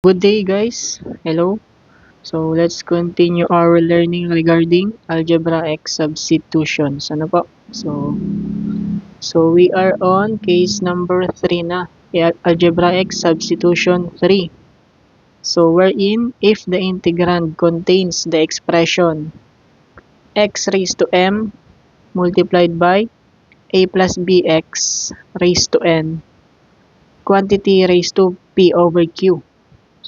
Good day guys. Hello. So let's continue our learning regarding algebra X substitutions. Ano po? So we are on case number 3 na. Algebra X substitution 3. So wherein if the integrand contains the expression x raised to m multiplied by a plus bx raised to n quantity raised to p over q.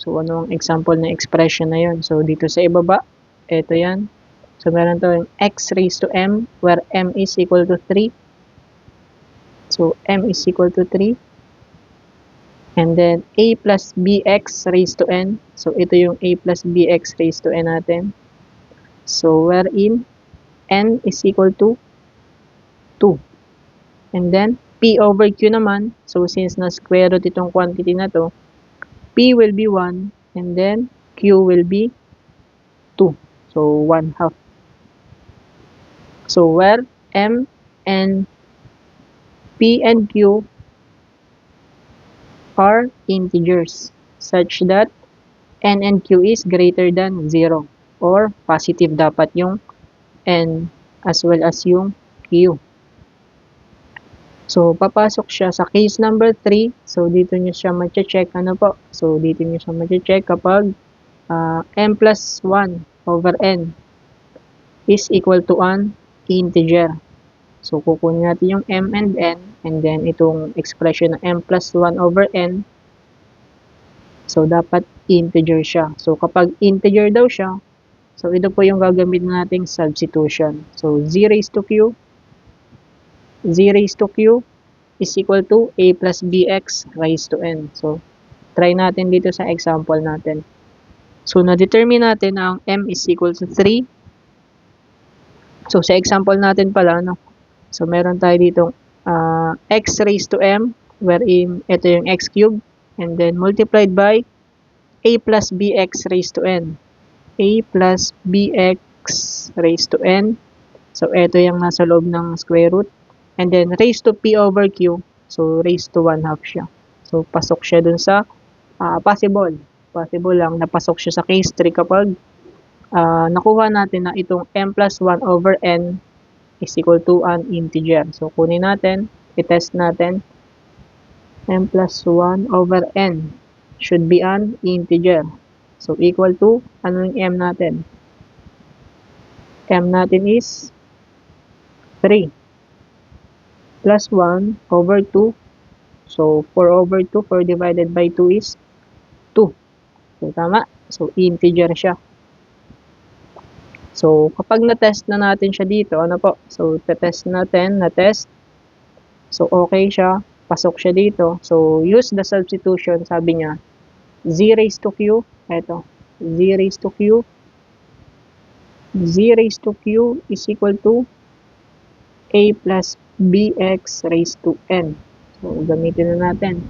So, ano ang example na expression na yun? So, dito sa ibaba, ito yan. So, meron tayong x raised to m, where m is equal to 3. So, m is equal to 3. And then, a plus bx raised to n. So, ito yung a plus bx raised to n natin. So, wherein n is equal to 2. And then, p over q naman. So, since na-square root itong quantity na to, p will be 1 and then q will be 2. So 1/2. So where m and p and q are integers such that n and q is greater than 0 or positive dapat yung n as well as yung q. So, papasok siya sa case number 3. So, dito nyo siya ma-check. Ano po? So, dito nyo siya ma-check kapag m plus 1 over n is equal to an integer. So, kukunin natin yung m and n and then itong expression na m plus 1 over n. So, dapat integer siya. So, kapag integer daw siya, so ito po yung gagamitin nating substitution. So, z raised to q is equal to a plus bx raised to n. So, try natin dito sa example natin. So, na-determine natin na ang m is equal to 3. So, sa example natin pala, no? So, meron tayo ditong x raised to m, wherein ito yung x cubed, and then multiplied by a plus bx raised to n. A plus bx raised to n. So, ito yung nasa loob ng square root. And then, raised to p over q. So, raised to 1/2 siya. So, pasok siya dun sa possible. Possible lang napasok siya sa case 3 kapag nakuha natin na itong m plus 1 over n is equal to an integer. So, kunin natin, i-test natin. M plus 1 over n should be an integer. So, equal to, ano yung m natin? M natin is 3 plus 1 over 2. So, 4 over 2, 4 divided by 2 is 2. So, tama. So, integer siya. So, kapag na-test na natin siya dito, ano po? So, test natin, na-test. So, okay siya. Pasok siya dito. So, use the substitution. Sabi niya, z raised to q. Ito. Z raised to q. Z raised to q is equal to a plus bx raised to n. So, gamitin na natin.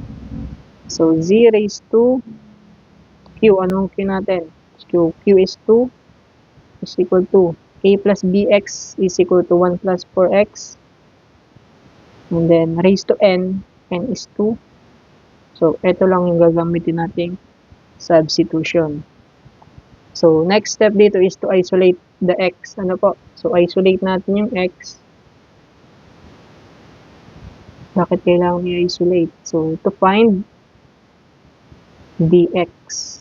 So, z raised to q. Anong q natin? Q is 2 is equal to a plus bx is equal to 1 plus 4x. And then, raised to n is 2. So, ito lang yung gagamitin nating substitution. So, next step dito is to isolate the x. Ano po? So, isolate natin yung x. Bakit kailangan i-isolate? So, to find dx.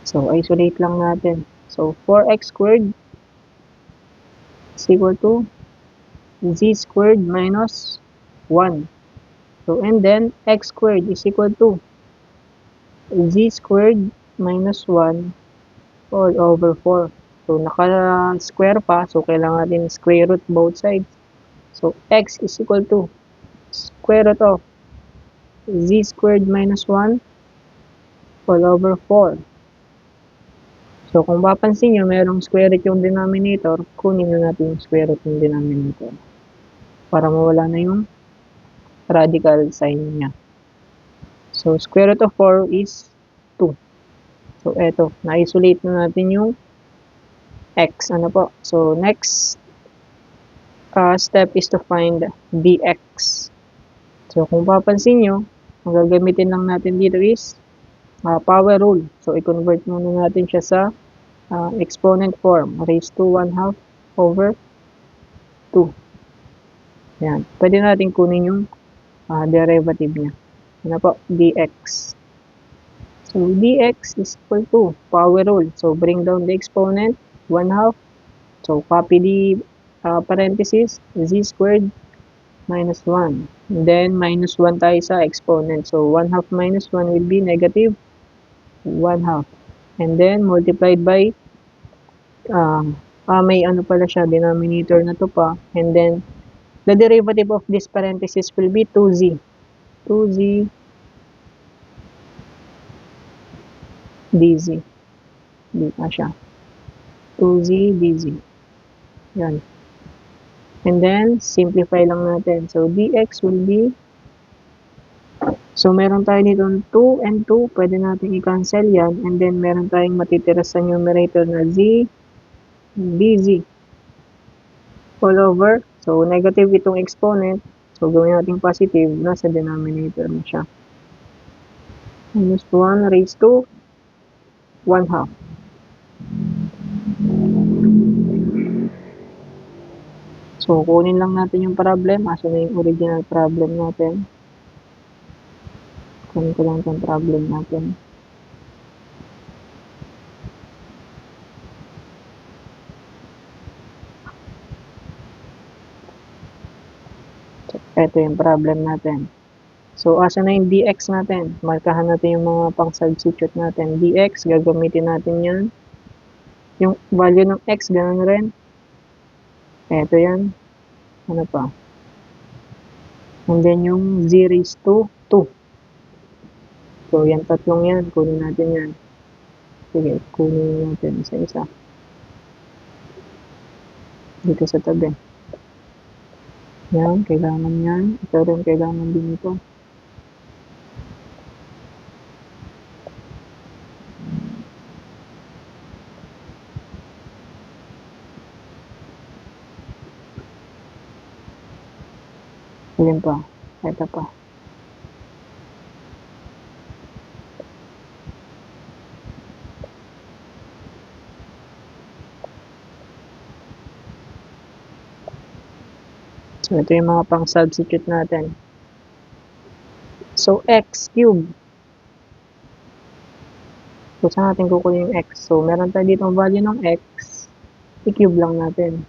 So, isolate lang natin. So, 4x squared is equal to z squared minus 1. So, and then, x squared is equal to z squared minus 1 all over 4. So, naka-square pa. So, kailangan natin square root both sides. So, x is equal to square root of z squared minus 1 all over 4. So, kung mapapansin nyo, mayroong square root yung denominator, kunin na natin yung square root ng denominator para mawala na yung radical sign niya. So, square root of 4 is 2. So, eto, na-isolate na natin yung x. Ano po? So, next step is to find dx. So, kung papansin nyo, Ang gagamitin lang natin dito is power rule. So, i-convert muna natin siya sa exponent form. Raised to 1/2 over 2. Yan. Pwede natin kunin yung derivative niya. Ano po? Dx. So, dx is equal to power rule. So, bring down the exponent, 1/2. So, copy the parenthesis, z squared minus 1. And then, minus 1 tayo sa exponent. So, 1/2 minus 1 will be negative 1/2. And then, multiplied by, may ano pala siya, denominator na to pa. And then, the derivative of this parenthesis will be 2z. 2z dz. Di pa siya. 2z dz. Yan. And then, simplify lang natin. So, dx will be, so meron tayo dito 2 and 2. Pwede natin i-cancel yan. And then, meron tayong matitira sa numerator na z dz. All over. So, negative itong exponent. So, gawin natin positive. Nasa denominator na siya. Minus 1 raised to 1/2. So, kunin lang natin yung problem. Asa na yung original problem natin. Kunin ko lang itong problem natin. So, ito yung problem natin. So, asa na yung dx natin? Markahan natin yung mga pang-substitute natin. dx, gagamitin natin yan. Yung value ng x, ganun rin. Ito yan. Ano pa? And then yung z raised to 2. So, yan tatlong yan. Kunin natin yan. Sige, kunin natin isa-isa. Dito sa tabi. Yan, kailangan yan. Ito rin kailangan din ito. Alin pa? Ito pa. So, ito yung mga pang-substitute natin. So, x cube. So, saan natin kukunin yung x? So, meron tayo dito ang value ng x. I-cube lang natin.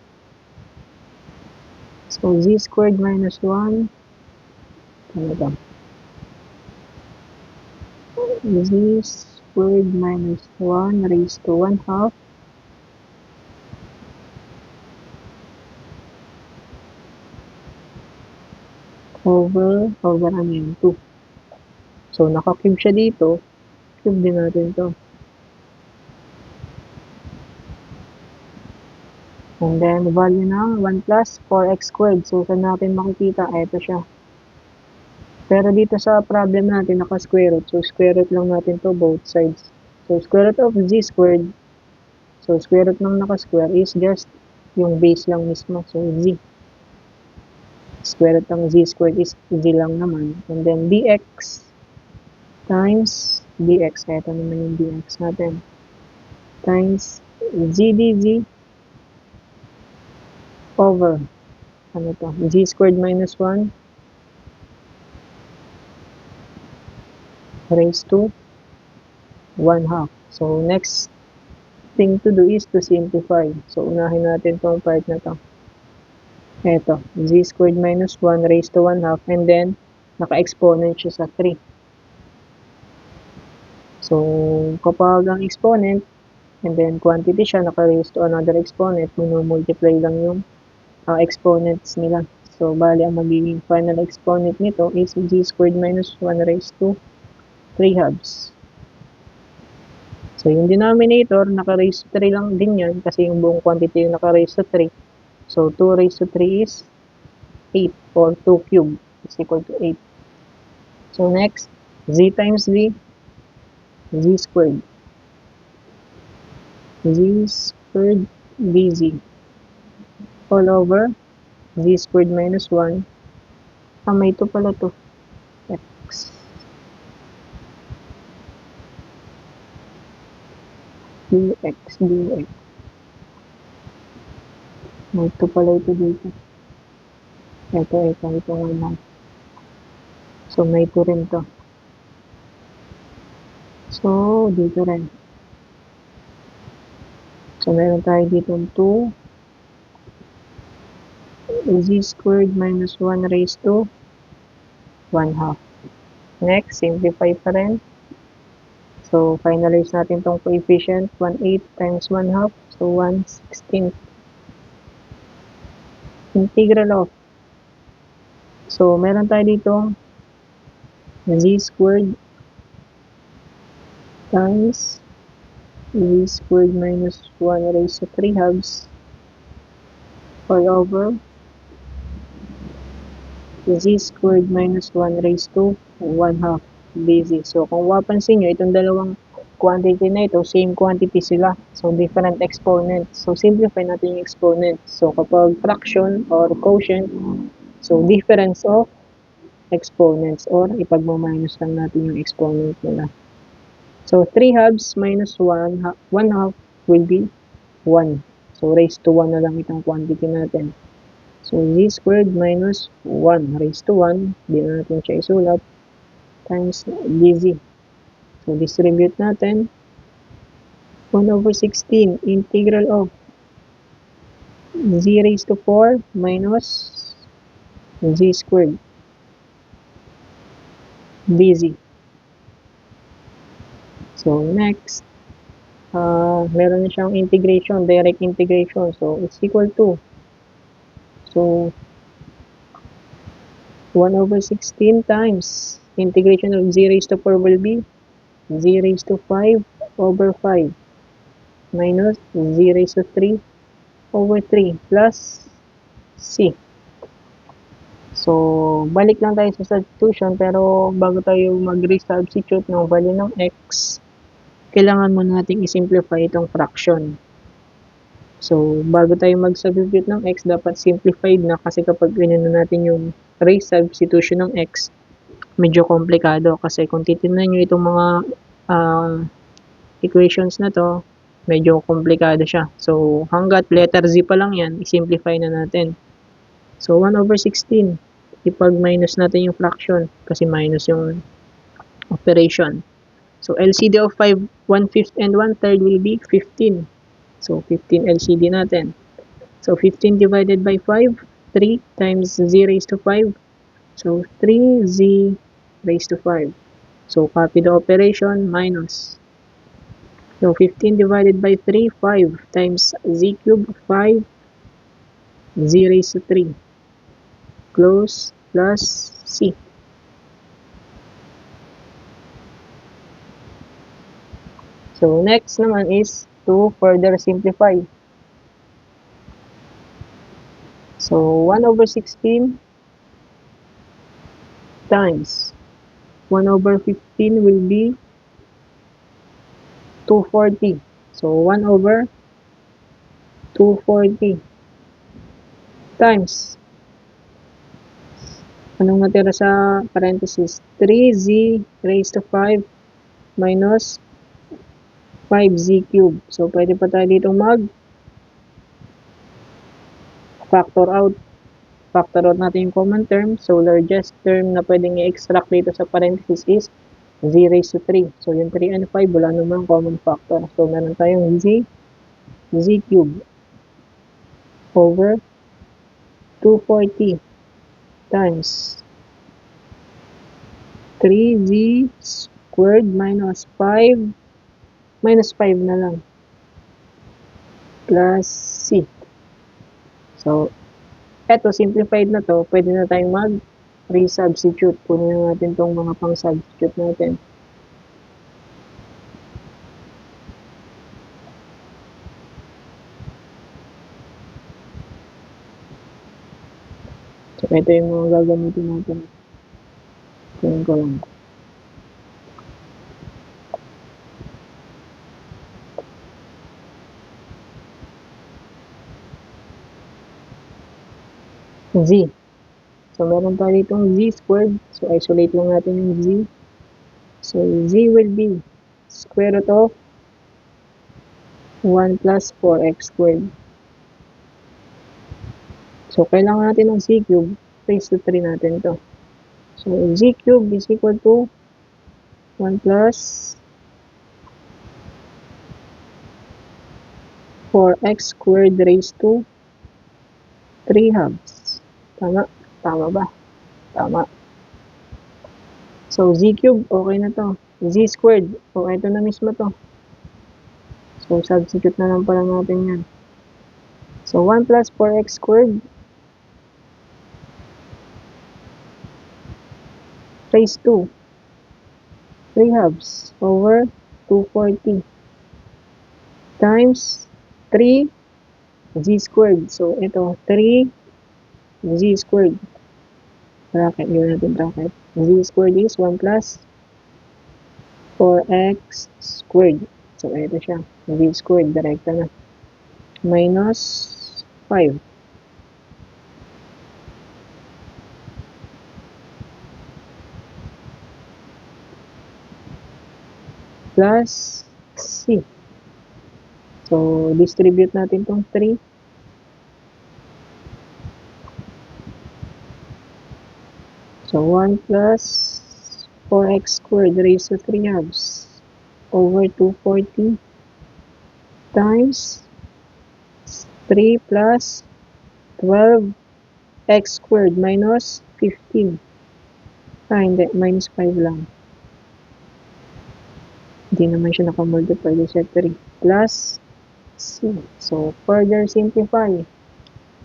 So, z squared minus 1. Ano ba? Z squared minus 1 raised to 1/2. Over ano yun? 2. So, naka-cube siya dito. Cube din natin to. And then, value ng 1 plus 4x squared. So, saan natin makikita? Ito siya. Pero dito sa problem natin, naka-square root. So, square root lang natin to both sides. So, square root of z squared. So, square root ng naka-square is just yung base lang mismo. So, z. Square root ng z squared is z lang naman. And then, dx times dx. Ito naman yung dx natin. Times z dz over ano to? Z squared minus 1 raised to 1/2. So, next thing to do is to simplify. So, unahin natin tong part na to. Ito, z squared minus 1 raised to 1/2 and then, naka-exponent siya sa 3. So, kapag ang exponent and then quantity siya, naka-raise to another exponent, minumultiply lang yung exponents nila. So, bali, ang magiging final exponent nito is z squared minus 1 raised to 3/2. So, yung denominator, naka-raise to 3 lang din yan kasi yung buong quantity yung naka-raise to 3. So, 2 raised to 3 is 8 or 2 cube is equal to 8. So, next, z times z, z squared. Z squared dz all over z squared minus 1. May 2 pala to. X. dx. May 2 pala ito dito. Ito 1 half. So, may 2 rin to. So, dito rin. So, meron tayo dito 2 z squared minus 1 raised to 1 half. Next, simplify pa rin. So, finalize natin tong coefficient. 1/8 times 1 half. So, 1/16. Integral of. So, meron tayo dito z squared times z squared minus 1 raised to 3 halves all over z squared minus 1 raised to 1 half basic. So, kung mapansin nyo, itong dalawang quantity na ito, same quantity sila. So, different exponents. So, simplify natin yung exponents. So, kapag fraction or quotient, so, difference of exponents or ipagmaminus lang natin yung exponent nila. So, 3 halves minus 1 half will be 1. So, raised to 1 na lang itong quantity natin. So, z squared minus 1 raised to 1, di na natin siya isulat, times dz. So, distribute natin. 1 over 16, integral of z raised to 4 minus z squared dz. So, next, meron na siyang integration, direct integration. So, it's equal to, so, 1 over 16 times integration of z raised to 4 will be z raised to 5 over 5 minus z raised to 3 over 3 plus c. So, balik lang tayo sa substitution, pero bago tayo mag-resubstitute ng value ng x, kailangan muna natin i-simplify itong fraction. So, bago tayo mag-substitute ng x, dapat simplified na, kasi kapag inano natin yung resubstitution ng x, medyo komplikado. Kasi kung titignan nyo itong mga equations na to, medyo komplikado siya. So, hanggat letter z pa lang yan, i-simplify na natin. So, 1 over 16, ipag-minus natin yung fraction, kasi minus yung operation. So, LCD of 5, 1/5 and 1/3 will be 15. So, 15 LCD natin. So, 15 divided by 5, 3 times z raised to 5. So, 3z raised to 5. So, copy the operation, minus. So, 15 divided by 3, 5 times z cubed, 5, z raised to 3. Close, plus c. So, next naman is to further simplify. So, 1 over 16 times 1 over 15 will be 240. So, 1 over 240 times, anong natira sa parenthesis? 3z raised to 5 minus 5z cubed. So, pwede pa tayo dito factor out. Factor out natin yung common term. So, largest term na pwedeng i-extract dito sa parenthesis is z raised to 3. So, yung 3 and 5, wala naman common factor. So, meron tayong z cubed over 240 times 3z squared minus 5 na lang plus c. So, eto, simplified na to, pwede na tayong mag-resubstitute. Punin na natin tong mga pang-substitute natin. So, ito yung mga gagamitin natin. Tingnan ko lang. Z. So, meron tayo ditong z squared. So, isolate lang natin yung z. So, z will be square root of 1 plus 4x squared. So, kailangan natin ng z cube, raised to 3 natin to. So, z cube is equal to 1 plus 4x squared raised to 3 halves. Tama? Tama ba? Tama. So, z cube, okay na to. Z squared, o ito na mismo to. So, substitute na lang pala natin yan. So, 1 plus 4x squared raised to 3 halves over 240 times 3 z squared. So, ito, 3 z squared. Bracket, yun natin bracket. Z squared is 1 plus 4x squared. So, ito siya. Z squared, direkta na. Minus 5. Plus C. So, distribute natin tong 3. So, 1 plus 4x squared raised to 3 halves over 240 times 3 plus 12x squared minus 15. Hindi. Minus 5 lang. Hindi naman siya nakamultiply sa 3. Plus C. So, further simplify.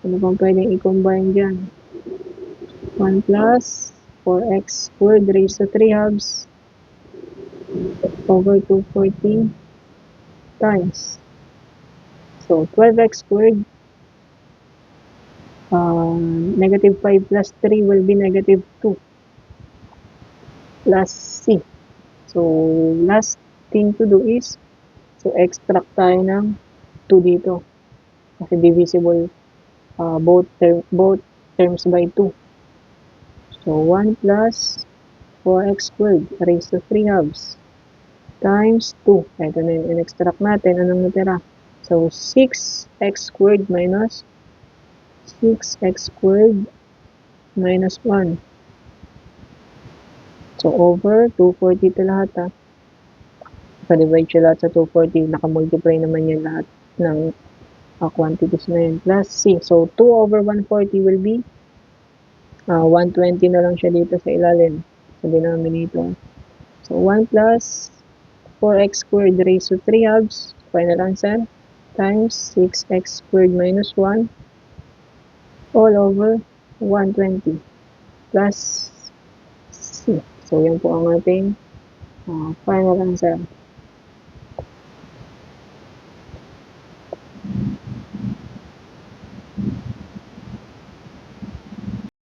Ano bang pwedeng i-combine dyan? 1 plus 4x squared raised to 3 halves over 240 times. So, 12x squared, negative 5 plus 3 will be negative 2 plus C. So, last thing to do is, so extract tayo ng 2 dito. Kasi divisible both terms by 2. So, 1 plus 4x squared raised to 3 halves times 2. Ito na yung in-extract natin. Anong natira? So, 6x squared minus 6x squared minus 1. So, over 240 ito lahat ha. Pa-divide siya lahat sa 240. Nakamultiply naman yan lahat ng quantities na yun. Plus C. So, 2 over 140 will be 120 na lang siya dito sa ilalim. Sa denominator. So, 1 plus 4x squared raised to 3 halves. Final answer. Times 6x squared minus 1 all over 120 plus C. So, yan po ang ating final answer.